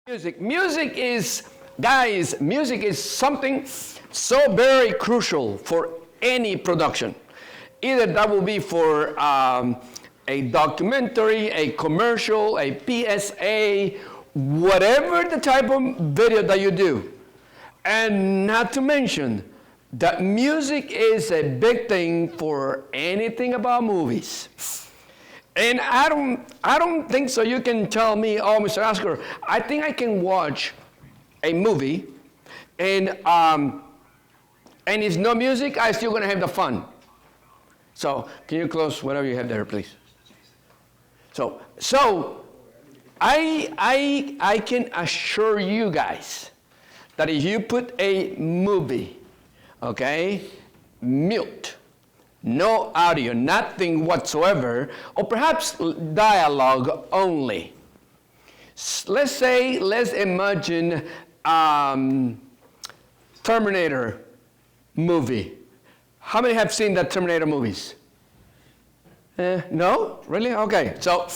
Music is, guys, music is something so very crucial for any production. Either that will be for a documentary, a commercial, a PSA, whatever the type of video that you do. And not to mention that music is a big thing for anything about movies. And I don't think so you can tell me, oh, Mr. Oscar, I think I can watch a movie and it's no music, I'm still gonna have the fun. So can you close whatever you have there, please? So I can assure you guys that if you put a movie, okay, mute, no audio, nothing whatsoever, or perhaps dialogue only. Let's imagine Terminator movie. How many have seen the Terminator movies? No? Really? Okay. So,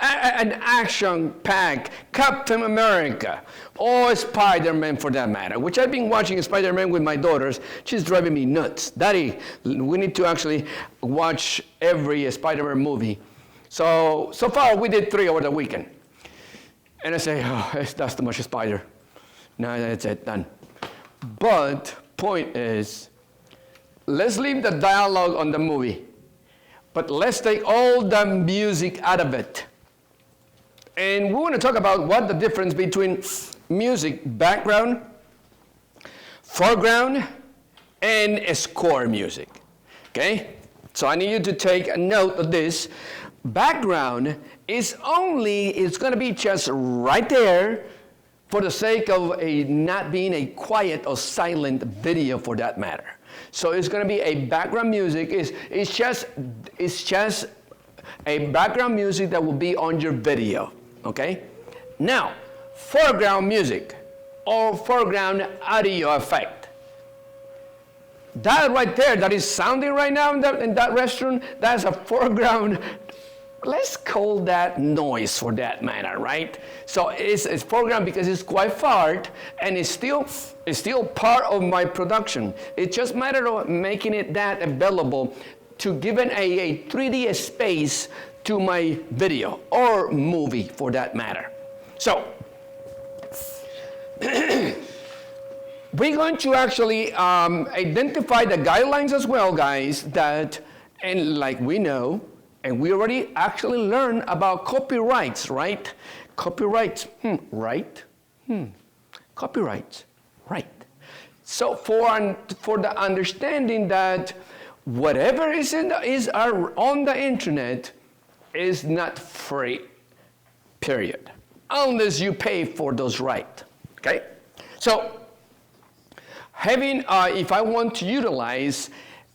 an action-packed Captain America, or Spider-Man for that matter, which I've been watching Spider-Man with my daughters. She's driving me nuts. Daddy, we need to actually watch every Spider-Man movie. So far we did 3 over the weekend. And I say, oh, that's too much Spider. No, that's it, done. But point is, let's leave the dialogue on the movie, but let's take all the music out of it. And we want to talk about what the difference between music background, foreground, and score music. Okay? So I need you to take a note of this. Background is it's going to be just right there for the sake of not being a quiet or silent video for that matter. So it's going to be a background music. It's just a background music that will be on your video. Okay? Now, foreground music or foreground audio effect. That right there, that is sounding right now in that restaurant, that's a foreground, let's call that noise for that matter, right? So it's foreground because it's quite far and it's still part of my production. It's just a matter of making it that available to give it a 3D space to my video or movie for that matter. So we're going to actually identify the guidelines as well, guys, and like we know, and we already actually learned about copyrights, right? Copyrights, right? Copyrights, right. So for the understanding that whatever is on the internet is not free, period, unless you pay for those rights, okay? So if I want to utilize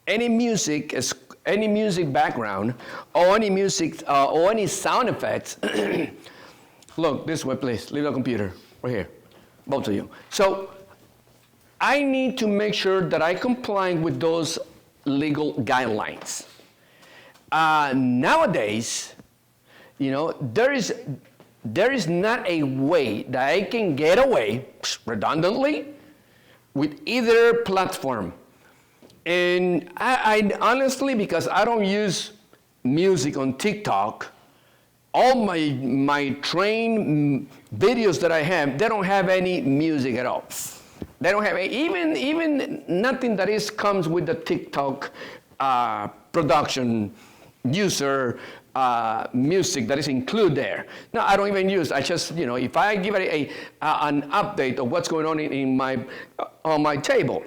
any music background or any music or any sound effects, look this way, please. Leave the computer right here, both of you. So I need to make sure that I comply with those legal guidelines. Nowadays, there is not a way that I can get away redundantly with either platform. And I honestly, because I don't use music on TikTok, all my train videos that I have, they don't have any music at all. They don't have even nothing that comes with the TikTok production user music that is included there. No, I don't even use. I just, if I give it an update of what's going on on my table.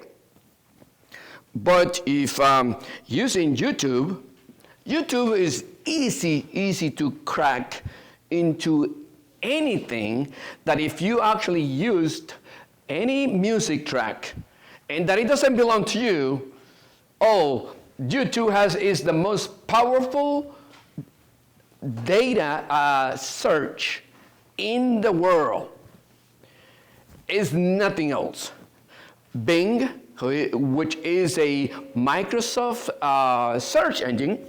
But if using YouTube is easy to crack into anything that if you actually used any music track and that it doesn't belong to you, YouTube is the most powerful data search in the world. Is nothing else. Bing, which is a Microsoft search engine,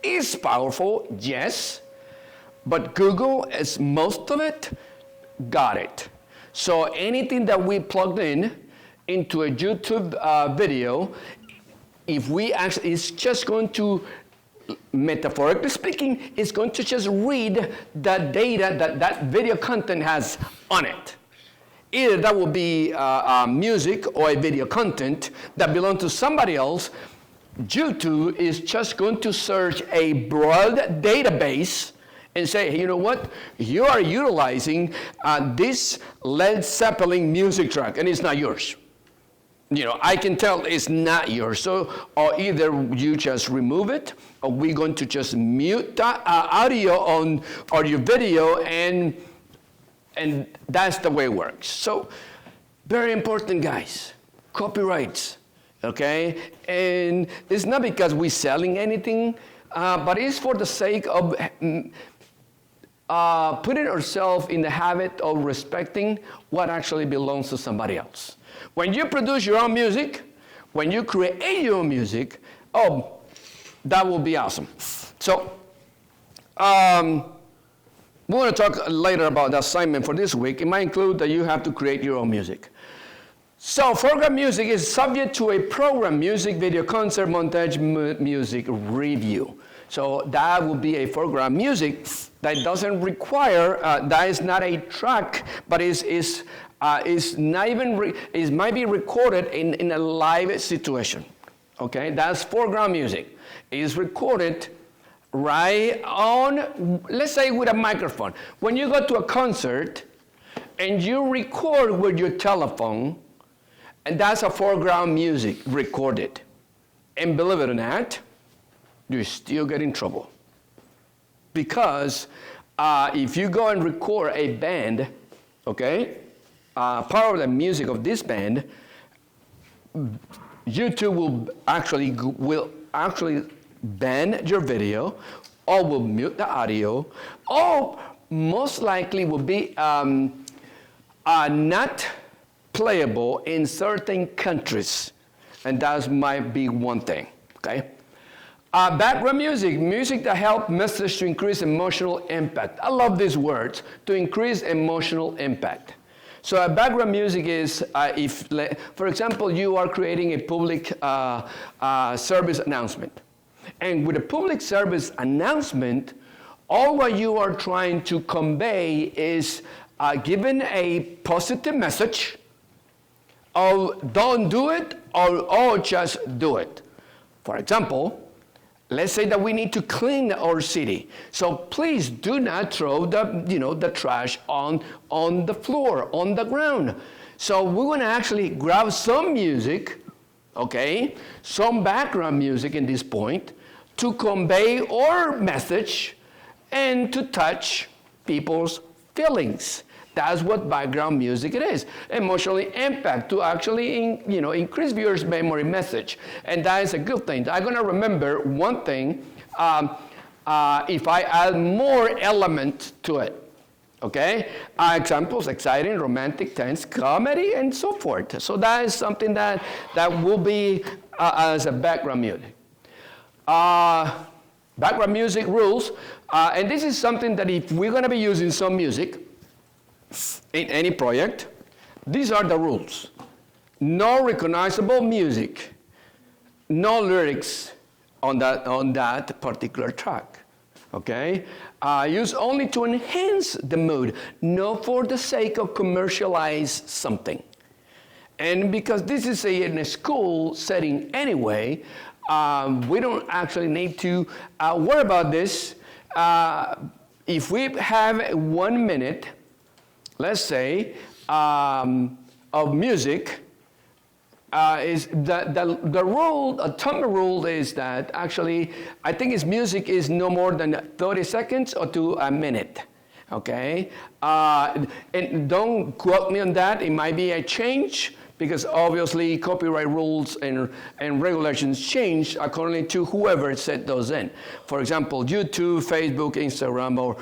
is powerful, yes, but Google is most of it, got it. So anything that we plugged in into a YouTube video, if we actually, it's just going to, metaphorically speaking, it's going to just read the data that that video content has on it. Either that will be music or a video content that belongs to somebody else. YouTube is just going to search a broad database and say, hey, you know what? You are utilizing this Led Zeppelin music track, and it's not yours. You know, I can tell it's not yours. So, or either you just remove it, or we're going to just mute the audio on or your video, and that's the way it works. So, very important, guys. Copyrights, okay? And it's not because we're selling anything, but it's for the sake of putting ourselves in the habit of respecting what actually belongs to somebody else. When you produce your own music, when you create your own music, oh, that will be awesome. So, we're going to talk later about the assignment for this week. It might include that you have to create your own music. So, foreground music is subject to a program, music, video, concert, montage, music review. So, that will be a foreground music that doesn't require, that is not a track, but is not even, it might be recorded in a live situation. Okay, that's foreground music. It is recorded right on, let's say with a microphone. When you go to a concert and you record with your telephone, and that's a foreground music recorded. And believe it or not, you still get in trouble. Because if you go and record a band, okay, part of the music of this band, YouTube will actually ban your video, or will mute the audio, or most likely will be not playable in certain countries, and that might be one thing. Okay. Background music, music that helps message to increase emotional impact. I love these words, to increase emotional impact. So background music is, if, for example, you are creating a public service announcement. And with a public service announcement, all what you are trying to convey is giving a positive message of don't do it or just do it. For example, let's say that we need to clean our city. So please do not throw the trash on the floor, on the ground. So we're going to actually grab some music, okay, some background music in this point to convey our message and to touch people's feelings. That's what background music it is. Emotionally impact, to actually increase viewers' memory message. And that is a good thing. I'm going to remember one thing if I add more element to it. Okay? Examples, exciting, romantic, tense, comedy, and so forth. So that is something that will be as a background music. Background music rules. And this is something that if we're going to be using some music, in any project, these are the rules. No recognizable music, no lyrics on that particular track. Okay? Used only to enhance the mood, not for the sake of commercialize something. And because this is in a school setting anyway, we don't actually need to worry about this. If we have 1 minute, let's say, of music, is the rule, a thumb rule is that actually, I think its music is no more than 30 seconds or to a minute, okay? And don't quote me on that, it might be a change, because obviously copyright rules and regulations change according to whoever set those in. For example, YouTube, Facebook, Instagram, or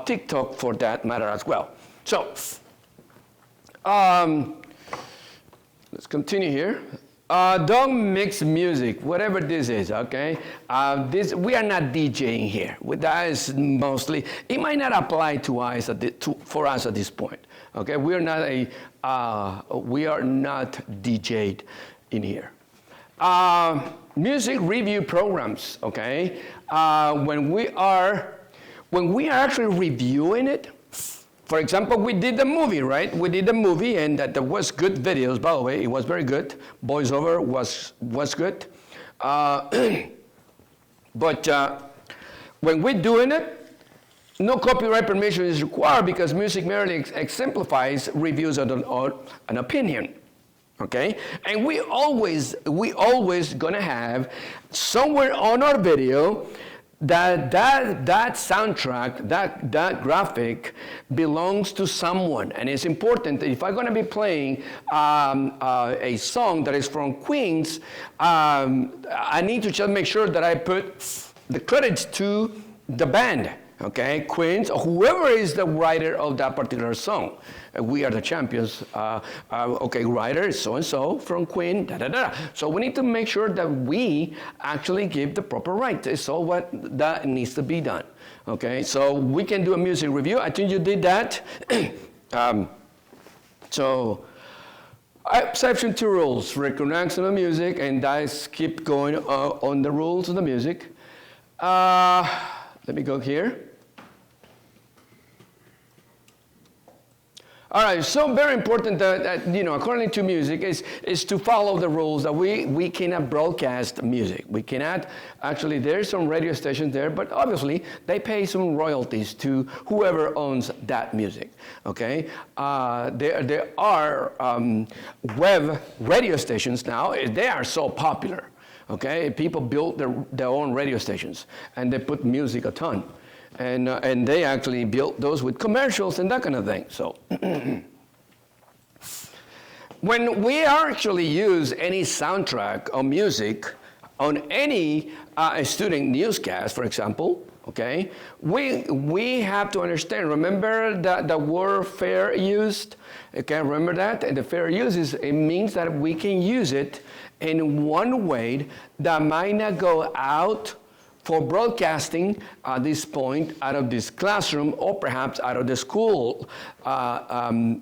TikTok for that matter as well. So, let's continue here. Don't mix music, whatever this is, okay? We are not DJing here. That is mostly, it might not apply to us for us at this point, okay? We are not DJed in here. Music review programs, okay? When we are actually reviewing it, for example, we did the movie, right? We did the movie, and that was good videos, by the way. It was very good. Voiceover was good. But when we're doing it, no copyright permission is required because music merely exemplifies reviews on an opinion. Okay? And we always gonna have somewhere on our video that soundtrack, that graphic belongs to someone. And it's important that if I'm going to be playing a song that is from Queens, I need to just make sure that I put the credits to the band, okay? Queens, or whoever is the writer of that particular song. We are the champions. Okay, writer is so-and-so from Queen, da-da-da. So we need to make sure that we actually give the proper right. So what that needs to be done. Okay, so we can do a music review. I think you did that. Section 2 rules, recognize the music, and guys keep going on the rules of the music. Let me go here. All right, so very important that according to music, is to follow the rules that we cannot broadcast music. We cannot, actually, there's some radio stations there, but obviously they pay some royalties to whoever owns that music, okay? There are web radio stations now. They are so popular, okay? People build their own radio stations, and they put music a ton. And they actually built those with commercials and that kind of thing. So when we actually use any soundtrack or music on any student newscast, for example, okay, we have to understand. Remember the word fair used? Okay, remember that? And the fair use it means that we can use it in one way that might not go out for broadcasting at this point out of this classroom or perhaps out of the school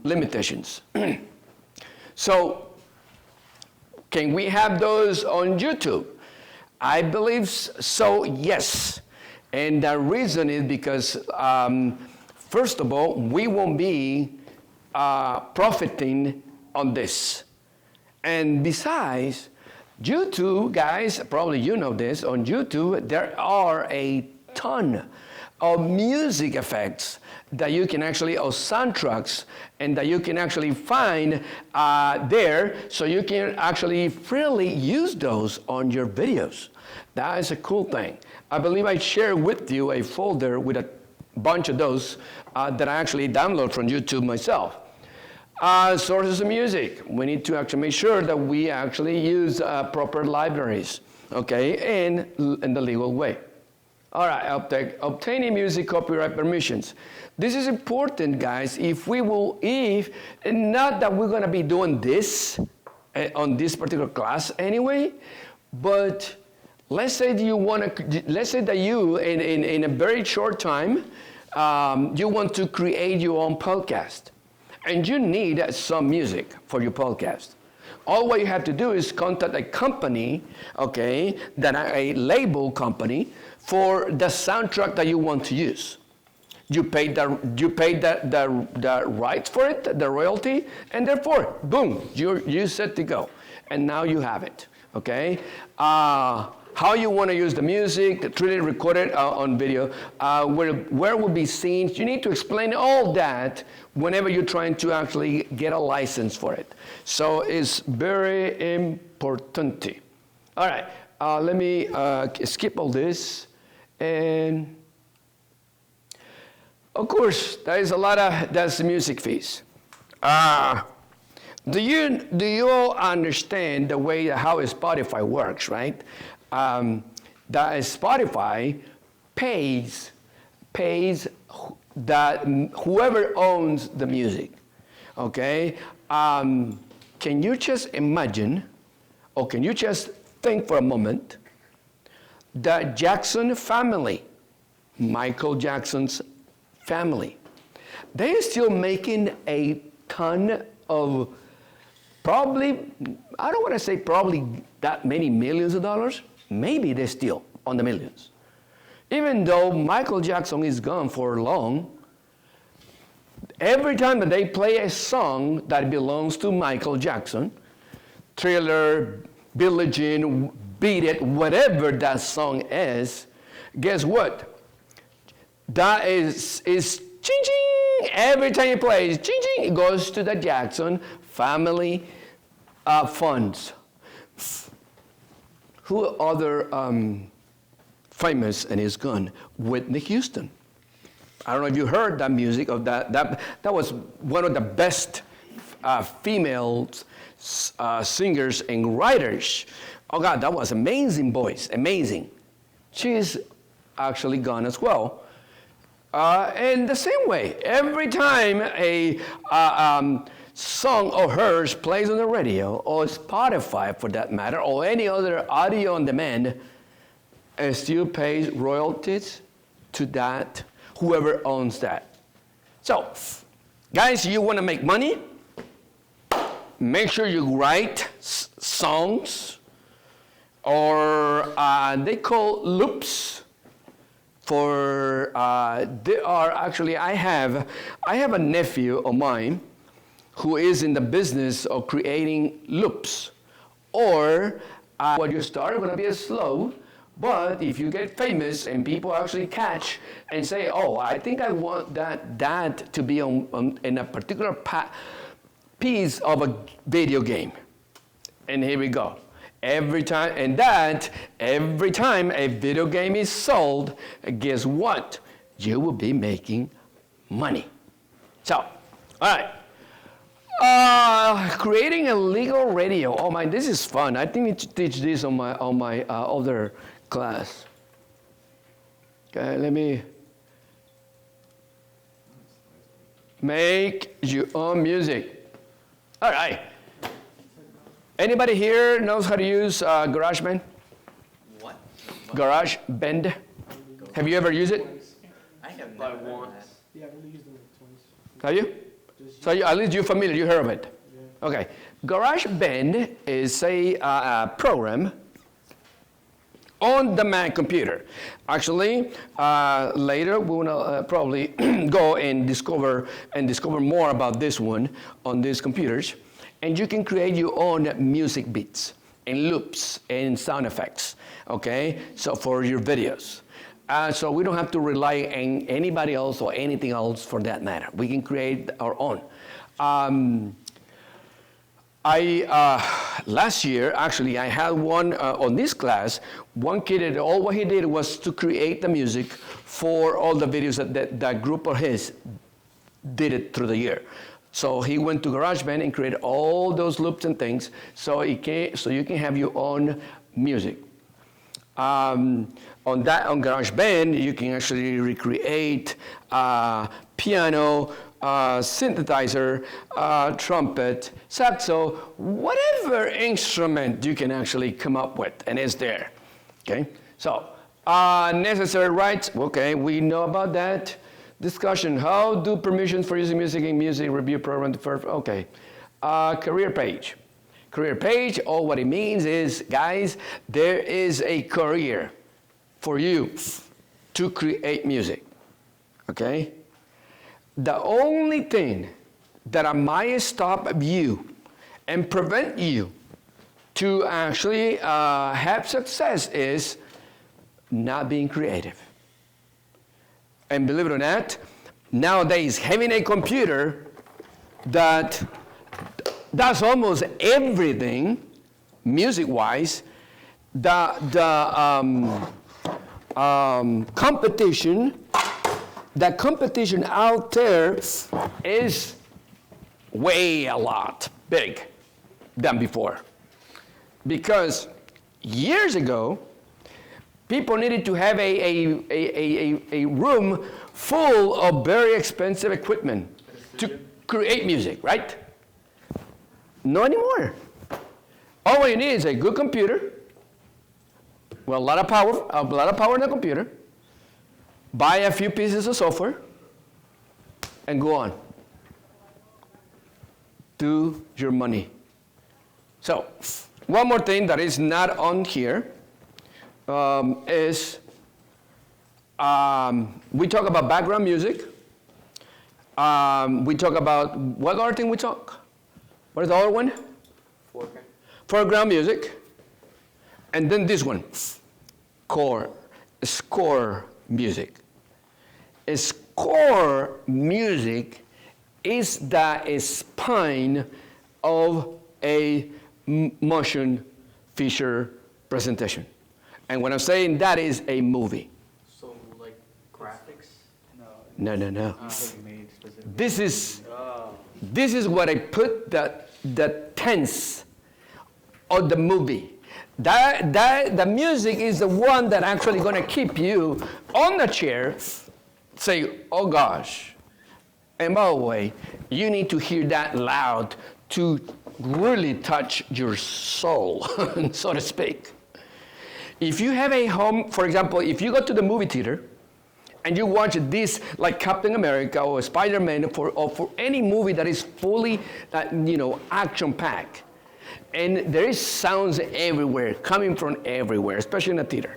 limitations. So can we have those on YouTube? I believe so, yes. And the reason is because, first of all, we won't be profiting on this. And besides, YouTube, guys, probably you know this, on YouTube, there are a ton of music effects that you can actually, or soundtracks, and that you can actually find there, so you can actually freely use those on your videos. That is a cool thing. I believe I shared with you a folder with a bunch of those that I actually download from YouTube myself. Sources of music. We need to actually make sure that we actually use proper libraries, okay, in the legal way. All right, obtaining music copyright permissions. This is important, guys. Not that we're going to be doing this on this particular class anyway, but let's say that you in a very short time, you want to create your own podcast. And you need some music for your podcast. All what you have to do is contact a company, okay, a label company for the soundtrack that you want to use. You pay the rights for it, the royalty, and therefore, boom, you're set to go. And now you have it, okay? How you want to use the music, truly record it on video, where will be scenes. You need to explain all that whenever you're trying to actually get a license for it. So it's very important. All right, let me skip all this. And of course, that's music fees. Do you all understand the way how Spotify works, right? That Spotify pays that whoever owns the music, okay? Can you just imagine Or can you just think for a moment, the Jackson family, Michael Jackson's family, they are still making a ton of probably, I don't want to say probably that many millions of dollars. Maybe they're still on the millions. Even though Michael Jackson is gone for long, every time that they play a song that belongs to Michael Jackson, Thriller, Billie Jean, Beat It, whatever that song is, guess what? That is ching ching. Every time he plays, ching ching, it goes to the Jackson family funds. Who other famous and is gone? Whitney Houston. I don't know if you heard that music of that. That was one of the best female singers and writers. Oh God, that was amazing voice, amazing. She's actually gone as well. And the same way, every time a song of hers plays on the radio, or Spotify for that matter, or any other audio on demand, it still pays royalties to that, whoever owns that. So, guys, you want to make money? Make sure you write songs, or they call loops. For there are actually, I have a nephew of mine who is in the business of creating loops. Or what you start is going to be slow, but if you get famous and people actually catch and say, oh, I think I want that to be in a particular piece of a video game. And here we go. Every time a video game is sold, guess what? You will be making money. So, all right. Creating a legal radio. Oh my, this is fun. I think I need to teach this on my other class. Okay, let me make your own music. All right. Anybody here knows how to use GarageBand? What? GarageBand. Have you ever used it? I have never heard of that. Yeah, I've only used them like twice. Have you? So at least you're familiar, you heard of it. Yeah. Okay. GarageBand is a program on the Mac computer. Actually, later we're gonna probably go and discover more about this one on these computers. And you can create your own music beats and loops and sound effects, okay? So for your videos. So we don't have to rely on anybody else or anything else for that matter. We can create our own. Last year, actually, I had one on this class. One kid, all what he did was to create the music for all the videos that group of his did it through the year. So he went to GarageBand and created all those loops and things, so you can have your own music. On GarageBand, you can actually recreate piano, synthesizer, trumpet, saxo, whatever instrument you can actually come up with, and it's there. Okay. So necessary rights. Okay, we know about that. Discussion, how do permissions for using music in music review program differ? Okay. Career page. Career page, all what it means is, guys, there is a career for you to create music. Okay? The only thing that might stop you and prevent you to actually have success is not being creative. And believe it or not, nowadays having a computer that does almost everything music-wise, the competition out there is way a lot big than before. Because years ago, people needed to have a room full of very expensive equipment to create music, right? Not anymore. All you need is a good computer, with a lot of power in the computer, buy a few pieces of software, and go on. Do your money. So, one more thing that is not on here is we talk about background music. We talk about, what other thing we talk? What is the other one? Foreground. Foreground music. And then this one, score music. Score music is the spine of a motion feature presentation. And when I'm saying that is a movie. So, like, graphics? No. This is what I put the tense of the movie. The music is the one that actually going to keep you on the chair, say, oh gosh. And by the way, you need to hear that loud to really touch your soul, so to speak. If you have a home, for example, if you go to the movie theater and you watch this, like Captain America or Spider-Man, or for any movie that is fully, action-packed, and there is sounds everywhere, coming from everywhere, especially in a theater.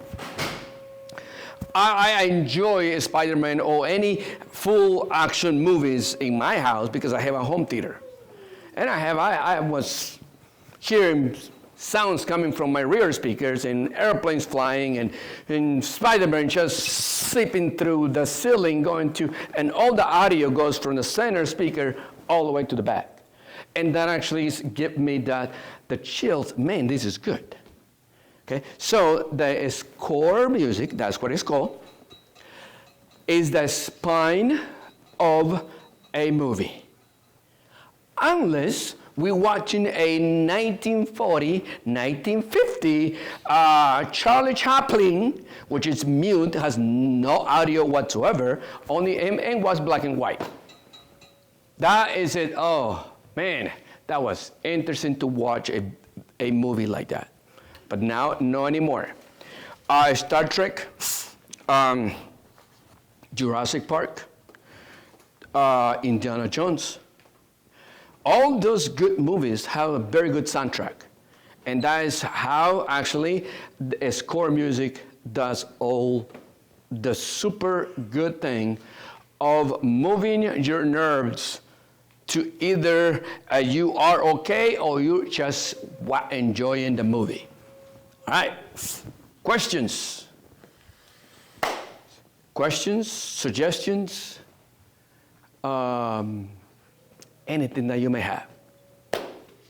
I enjoy Spider-Man or any full action movies in my house because I have a home theater. And I was hearing sounds coming from my rear speakers and airplanes flying and Spider-Man just slipping through the ceiling and all the audio goes from the center speaker all the way to the back. And that actually give me the chills. Man, this is good. Okay, so the score music, that's what it's called, is the spine of a movie. Unless we're watching a 1940, 1950 Charlie Chaplin, which is mute, has no audio whatsoever, only and was black and white. That is it. Oh, man, that was interesting to watch a movie like that. But now, no anymore. Star Trek, Jurassic Park, Indiana Jones. All those good movies have a very good soundtrack. And that is how actually the score music does all the super good thing of moving your nerves to either you are okay or you're just enjoying the movie. All right, questions? Questions, suggestions, anything that you may have.